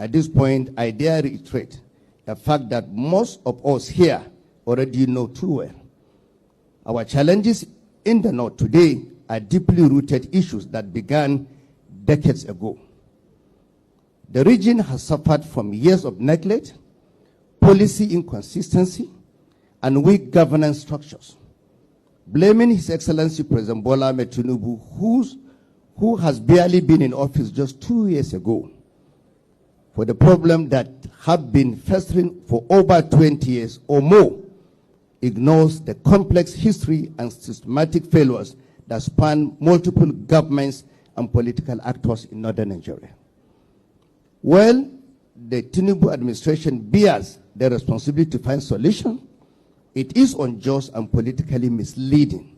At this point, I dare reiterate the fact that most of us here already know too well. Our challenges in the North today are deeply rooted issues that began decades ago. The region has suffered from years of neglect, policy inconsistency, and weak governance structures. Blaming His Excellency President Bola Ahmed Tinubu, who has barely been in office just 2 years ago, for the problem that have been festering for over 20 years or more, ignores the complex history and systematic failures that span multiple governments and political actors in northern Nigeria. Well, the Tinubu administration bears the responsibility to find solutions. It is unjust and politically misleading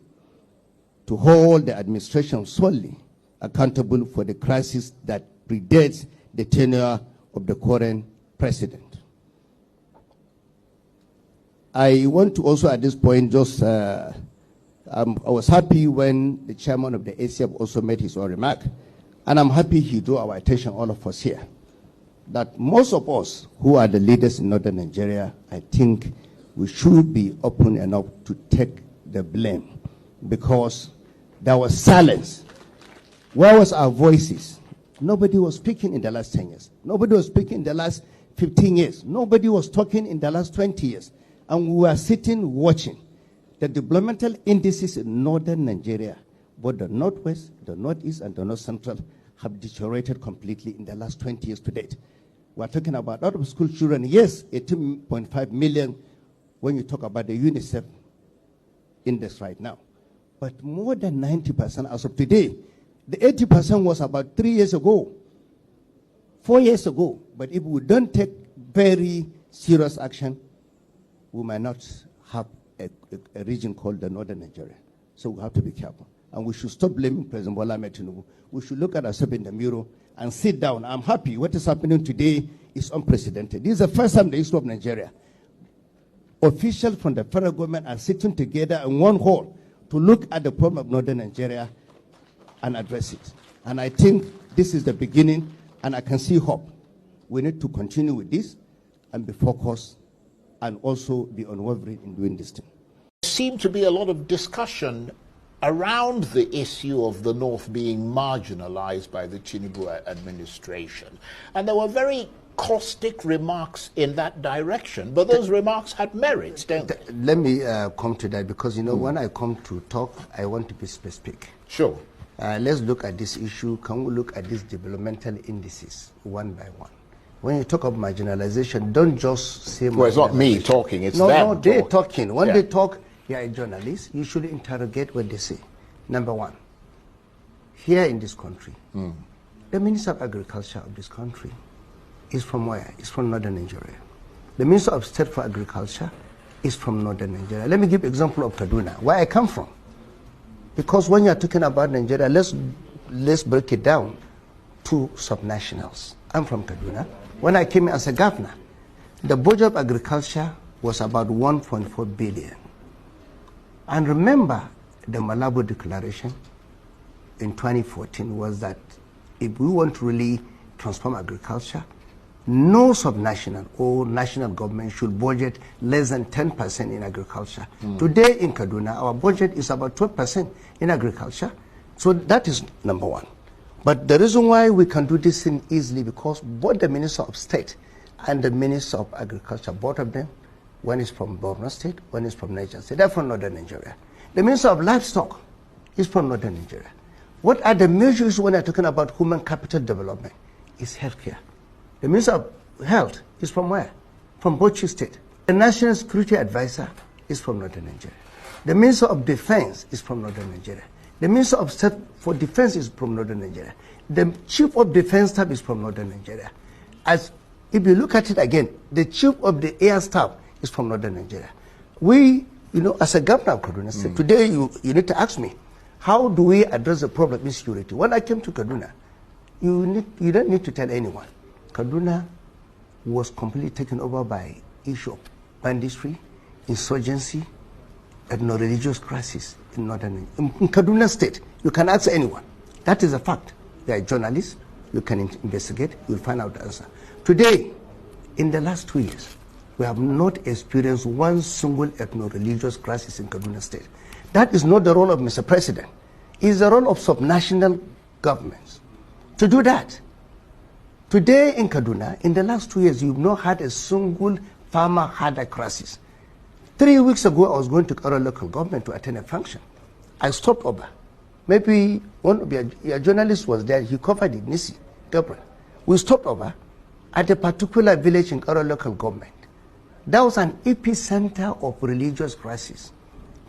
to hold the administration solely accountable for the crisis that predates the tenure of the current president. I want to also at this point just, I was happy when the chairman of the ACF also made his own remark, and I'm happy he drew our attention, all of us here, that most of us who are the leaders in northern Nigeria, I think we should be open enough to take the blame, because there was silence. Where was our voices? Nobody was speaking in the last 10 years. Nobody was speaking in the last 15 years. Nobody was talking in the last 20 years. And we were sitting watching. The developmental indices in northern Nigeria, both the northwest, the northeast, and the north central, have deteriorated completely in the last 20 years to date. We're talking about out of school children, yes, 18.5 million when you talk about the UNICEF index right now. But more than 90% as of today. The 80% was about 3 years ago, 4 years ago. But if we don't take very serious action, we might not have a region called the northern Nigeria. So we have to be careful. And we should stop blaming President Bola Ahmed Tinubu. We should look at ourselves in the mirror and sit down. I'm happy what is happening today is unprecedented. This is the first time in the history of Nigeria officials from the federal government are sitting together in one hall to look at the problem of northern Nigeria and address it. And I think this is the beginning, and I can see hope. We need to continue with this and be focused and also be unwavering in doing this thing. There seemed to be a lot of discussion around the issue of the North being marginalized by the Tinubu administration. And there were very caustic remarks in that direction, but those remarks had merits, don't they? Let me come to that, because, you know, when I come to talk, I want to be specific. Sure. Let's look at this issue. Can we look at these developmental indices one by one? When you talk of marginalization, don't just say... Well, it's not me talking, it's them. No, they're talking. talking. When they talk, you're a journalist, you should interrogate what they say. Number one, here in this country, the Minister of Agriculture of this country is from where? It's from northern Nigeria. The Minister of State for Agriculture is from northern Nigeria. Let me give example of Kaduna, where I come from. Because when you're talking about Nigeria, let's break it down to subnationals. I'm from Kaduna. When I came as a governor, the budget of agriculture was about 1.4 billion. And remember, the Malabo Declaration in 2014 was that if we want to really transform agriculture, no subnational or national government should budget less than 10% in agriculture. Today in Kaduna, our budget is about 12% in agriculture. So that is number one. But the reason why we can do this thing easily, because both the Minister of State and the Minister of Agriculture, both of them, one is from Borno State, one is from Niger State, they're from northern Nigeria. The Minister of Livestock is from northern Nigeria. What are the measures when I'm talking about human capital development? It's healthcare. The Minister of Health is from where? From Bauchi State. The National Security Advisor is from northern Nigeria. The Minister of Defense is from northern Nigeria. The Minister of State for Defense is from northern Nigeria. The Chief of Defense Staff is from northern Nigeria. As if you look at it again, the Chief of the Air Staff is from northern Nigeria. We, you know, as a governor of Kaduna State, today you need to ask me, how do we address the problem of insecurity? When I came to Kaduna, you don't need to tell anyone. Kaduna was completely taken over by issue of banditry, insurgency, ethno-religious crisis in northern in Kaduna State. You can ask anyone. That is a fact. They are journalists, you can investigate, you'll find out the answer. Today, in the last 2 years, we have not experienced one single ethno-religious crisis in Kaduna State. That is not the role of Mr. President. It is the role of subnational governments to do that. Today in Kaduna, in the last 2 years, you've not had a single farmer had a crisis. 3 weeks ago, I was going to our local government to attend a function. I stopped over. Maybe one of your journalists was there. He covered it, Nisi, Gabriel. We stopped over at a particular village in our local government. That was an epicenter of religious crisis.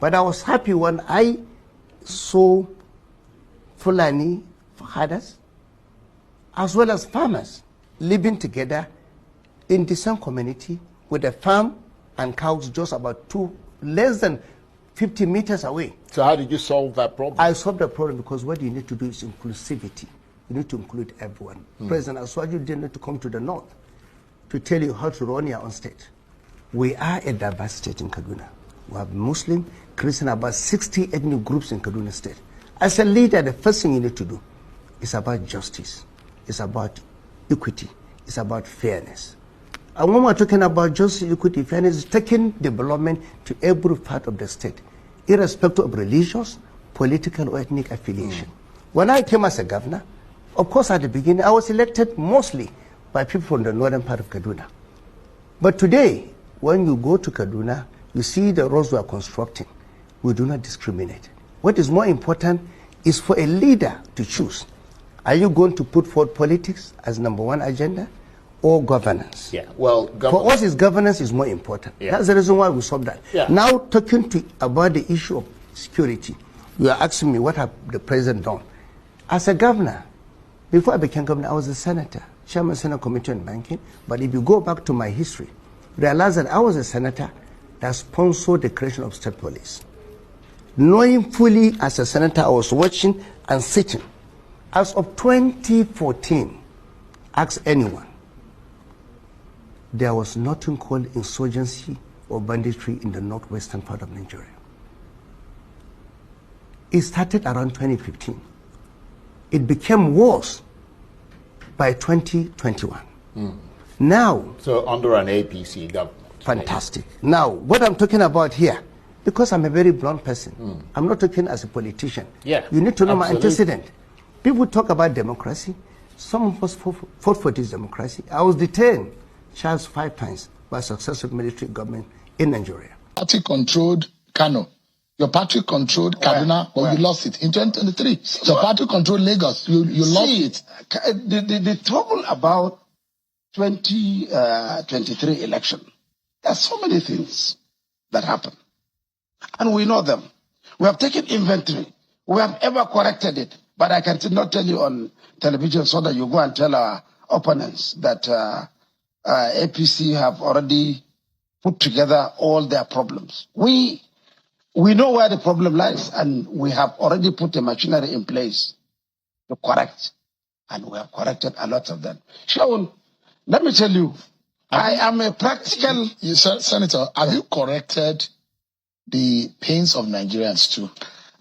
But I was happy when I saw Fulani herders as well as farmers living together in the same community with a farm and cows just about less than 50 meters away. So how did you solve that problem? I solved the problem because what you need to do is inclusivity. You need to include everyone. President Aswaju didn't need to come to the north to tell you how to run your own state. We are a diverse state in Kaduna. We have Muslim, Christian, about 60 ethnic groups in Kaduna State. As a leader, the first thing you need to do is about justice. It's about equity. It's about fairness. And when we're talking about justice, equity, fairness, it's taking development to every part of the state, irrespective of religious, political, or ethnic affiliation. When I came as a governor, of course, at the beginning, I was elected mostly by people from the northern part of Kaduna. But today, when you go to Kaduna, you see the roads we are constructing. We do not discriminate. What is more important is for a leader to choose. Are you going to put forward politics as number one agenda or governance? Yeah, well, for us, governance is more important. Yeah. That's the reason why we solved that. Yeah. Now, talking about the issue of security, you are asking me what have the president done. As a governor, before I became governor, I was a senator, chairman Senate Committee on Banking. But if you go back to my history, realize that I was a senator that sponsored the creation of state police. Knowing fully as a senator, I was watching and sitting. As of 2014, ask anyone, there was nothing called insurgency or banditry in the northwestern part of Nigeria. It started around 2015. It became worse by 2021. Now, so under an APC government. Fantastic. Now, what I'm talking about here, because I'm a very blunt person, I'm not talking as a politician. Yeah, you need to know my antecedent. People talk about democracy. Some of us fought for this democracy. I was detained, charged 5 times by successive military government in Nigeria. Party controlled Kano. Your party controlled Kaduna, but you lost it in 2023. Your party controlled Lagos. You lost it. The trouble about 2023 election, there's so many things that happen, and we know them. We have taken inventory. We have ever corrected it, but I can not tell you on television so that you go and tell our opponents that APC have already put together all their problems. We know where the problem lies, and we have already put a machinery in place to correct, and we have corrected a lot of them. Shaun, let me tell you, I am a practical... Senator, have you corrected the pains of Nigerians too?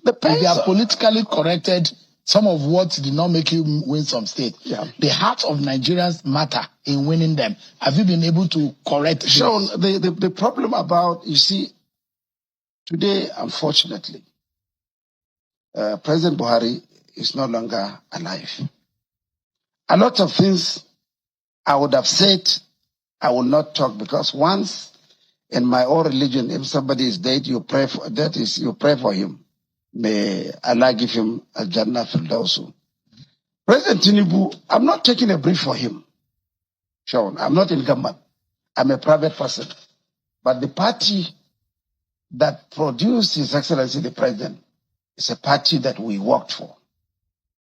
The pains... They have politically corrected some of what did not make you win some state. Yeah. The heart of Nigerians matter in winning them. Have you been able to correct Shaun, the problem about, you see, today, unfortunately, President Buhari is no longer alive. A lot of things I would have said, I will not talk, because once in my own religion, if somebody is dead, you pray for him. May Allah give him a Jannah Firdausu. President Tinubu, I'm not taking a brief for him. Shaun, I'm not in government. I'm a private person. But the party that produced His Excellency the President is a party that we worked for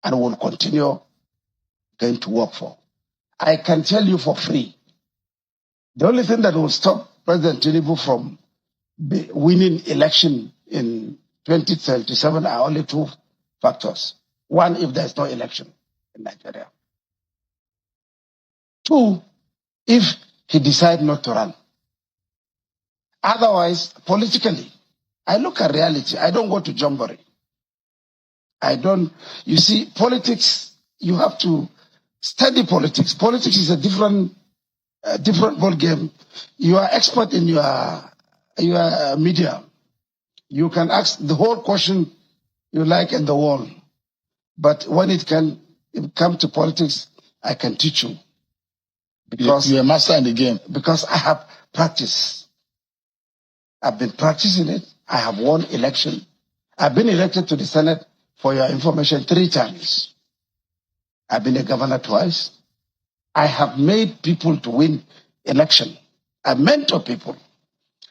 and will continue going to work for. I can tell you for free, the only thing that will stop President Tinubu from winning election in 2027 are only 2 factors. 1, if there's no election in Nigeria. 2, if he decides not to run. Otherwise, politically, I look at reality. I don't go to Jamboree. You see, politics, you have to Study politics. Politics is a different ball game. You are expert in your media. You can ask the whole question you like in the world. But when it comes to politics, I can teach you. Because you're a master in the game. Because I have practice. I've been practicing it. I have won election. I've been elected to the Senate, for your information, 3 times. I've been a governor twice. I have made people to win election. I mentor people.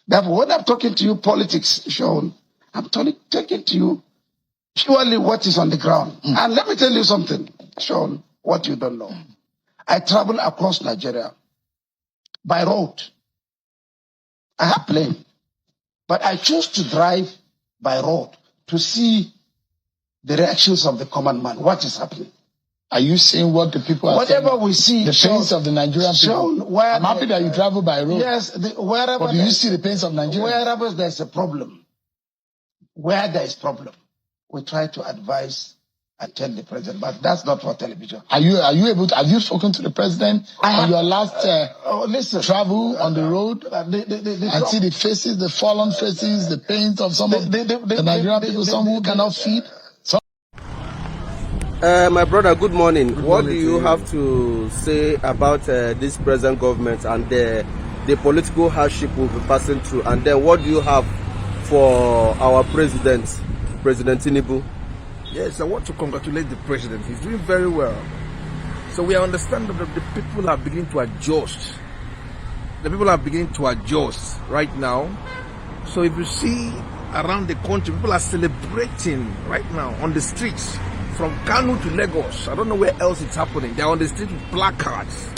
Therefore, when I'm talking to you politics, Sean, I'm talking to you purely what is on the ground. And let me tell you something, Sean, what you don't know. I travel across Nigeria by road. I have plane, but I choose to drive by road to see the reactions of the common man. What is happening? Are you seeing what the people are Whatever saying? we see. The pains of the Nigerian people. I'm happy that you travel by road. Yes, wherever. But do you see the pains of Nigeria? Wherever there's a problem, where there is problem, we try to advise and tell the president. But that's not for television. Are you able to? Have you spoken to the president on your last travel on the road and see the faces, the fallen faces, the pains of some of the Nigerian people, some who cannot feed? My brother, good morning. What do you have to say about this present government and the political hardship we'll be passing through? And then what do you have for our President Tinubu? Yes, I want to congratulate the president. He's doing very well. So we understand that the people are beginning to adjust. The people are beginning to adjust right now. So if you see around the country, people are celebrating right now on the streets. From Kano to Lagos, I don't know where else it's happening. They're on the street with placards,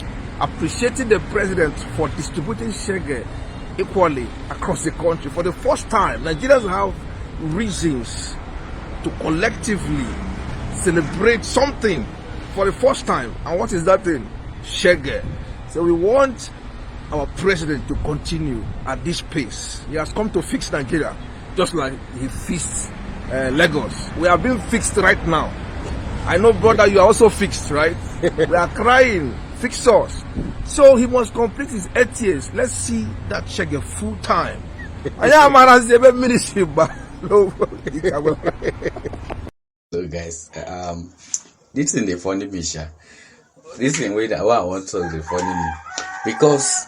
appreciating the president for distributing shege equally across the country. For the first time, Nigerians have reasons to collectively celebrate something for the first time. And what is that thing? Shege. So we want our president to continue at this pace. He has come to fix Nigeria, just like he fixed Lagos. We are being fixed right now. I know, brother, you are also fixed, right? We are crying, fix us. So he must complete his 8 years. Let's see that shege full time. So guys, this is the funny mission. This is where I want to the funny me. Because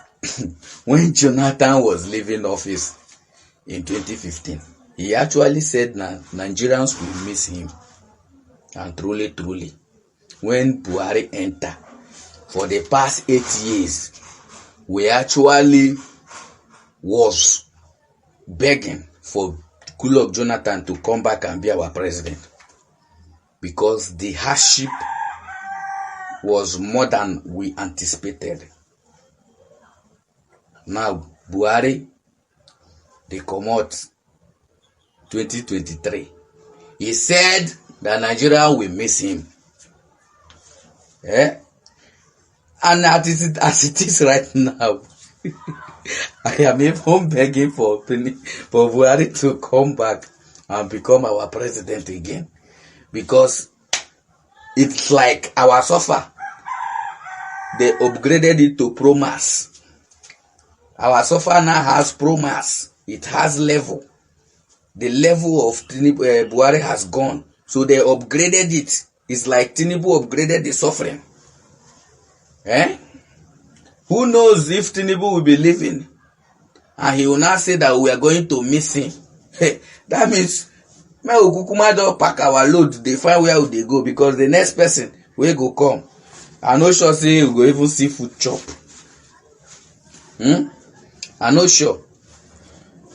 when Jonathan was leaving office in 2015, he actually said that Nigerians will miss him. And truly, when Buhari entered, for the past 8 years, we actually was begging for Goodluck Jonathan to come back and be our president. Because the hardship was more than we anticipated. Now, Buhari, they come out 2023. He said that Nigeria will miss him. And as it is right now, I am even begging for Buhari to come back and become our president again. Because it's like our sofa. They upgraded it to Pro Max. Our sofa now has Pro Max. It has level. The level of Buhari has gone. So they upgraded it. It's like Tinubu upgraded the suffering. Who knows if Tinubu will be living and he will now say that we are going to miss him. That means may Ukukuma don't pack our load. They find where they go because the next person will go come. I'm not sure say we go even see food chop. I'm not sure.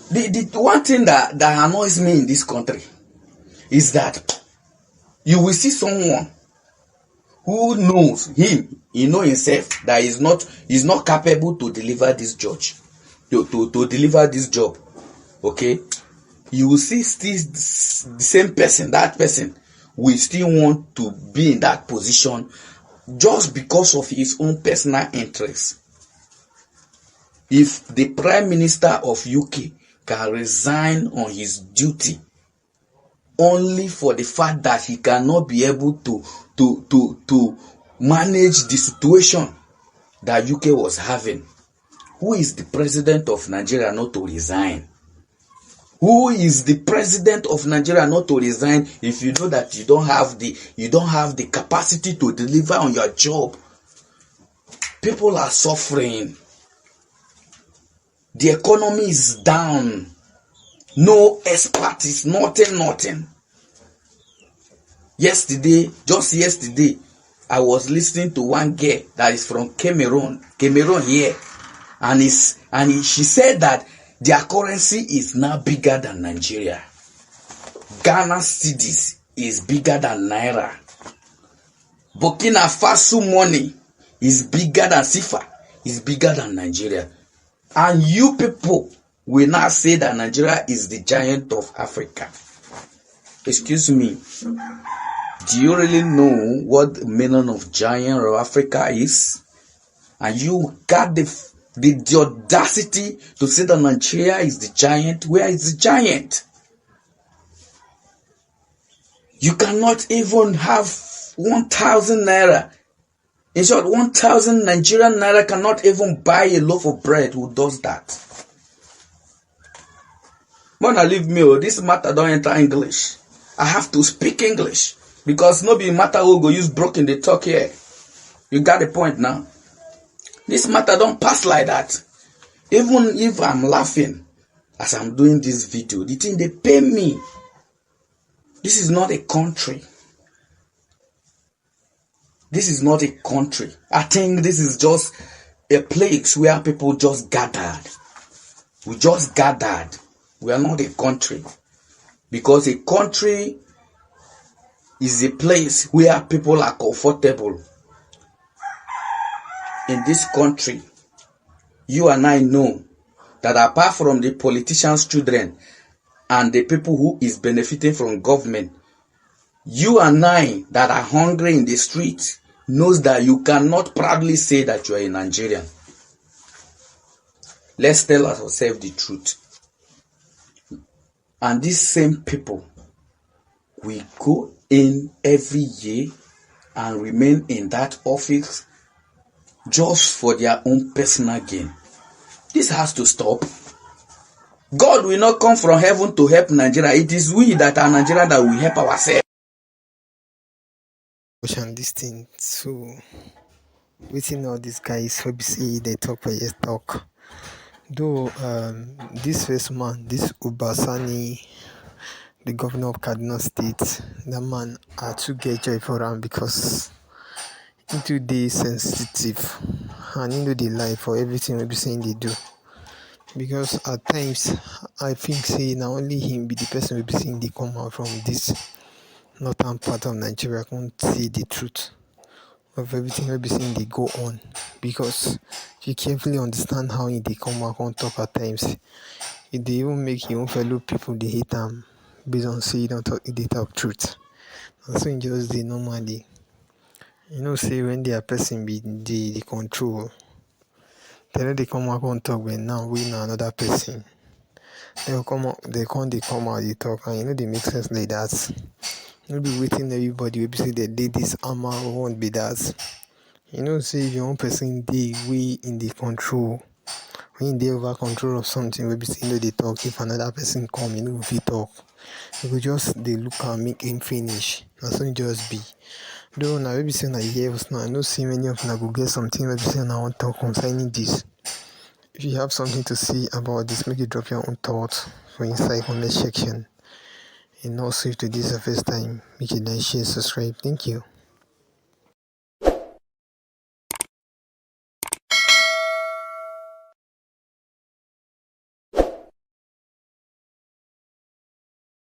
The one thing that annoys me in this country is that you will see someone who knows him, he knows himself that he's not capable to deliver this judge, to deliver this job. Okay? You will see still the same person, that person will still want to be in that position just because of his own personal interest. If the Prime Minister of UK can resign on his duty only for the fact that he cannot be able to manage the situation that UK was having? Who is the president of Nigeria not to resign? Who is the president of Nigeria not to resign if you know that you don't have the capacity to deliver on your job? People are suffering. The economy is down. No expertise, nothing. Just yesterday, I was listening to one girl that is from Cameroon here, and she said that their currency is now bigger than Nigeria. Ghana cedis is bigger than Naira. Burkina Faso money is bigger than CFA, is bigger than Nigeria. And you people will now say that Nigeria is the giant of Africa. Excuse me. Do you really know what the meaning of giant of Africa is? And you got the audacity to say that Nigeria is the giant? Where is the giant? You cannot even have 1,000 naira. In short, 1,000 Nigerian naira cannot even buy a loaf of bread. Who does that? When I leave me, this matter don't enter English. I have to speak English. Because no be matter who go use broken the talk here. You got the point now. This matter don't pass like that. Even if I'm laughing as I'm doing this video, the thing they pay me. This is not a country. This is not a country. I think this is just a place where people just gathered. We just gathered. We are not a country. Because a country is a place where people are comfortable. In this country, you and I know that apart from the politicians' children and the people who is benefiting from government, you and I that are hungry in the street knows that you cannot proudly say that you are a Nigerian. Let's tell ourselves the truth. And these same people will go in every year and remain in that office just for their own personal gain. This has to stop. God will not come from heaven to help Nigeria. It is we that are Nigeria that will help ourselves. And this thing, so waiting all these guys say they talk for yes talk. Though this first man, this Ubasani, the governor of Kaduna State, that man I to get joy for him because into the sensitive and into the lie for everything we be saying they do. Because at times I think say not only him be the person we be saying they come out from this northern part of Nigeria can't see the truth of everything we be saying they go on. Because if you carefully understand how they come out and talk at times, if they even make your own fellow people they hate them based on say you don't talk they talk truth. And so just they normally say when their person be the control, then they come out and talk when now we know another person. They come out they come out they talk and they make sense like that. You'll be waiting everybody will be say that this armor won't be that. Say if your own person they way in the control. When they over control of something, we be saying they talk. If another person come, if you talk, you go just they look and make him finish. That's what it just be. Though now we be saying that yes, now I don't see many of them go get something. We be saying I want to talk concerning this. If you have something to say about this, make it drop your own thoughts for inside comment section. And also if to this is the first time, make it like, share, subscribe. Thank you.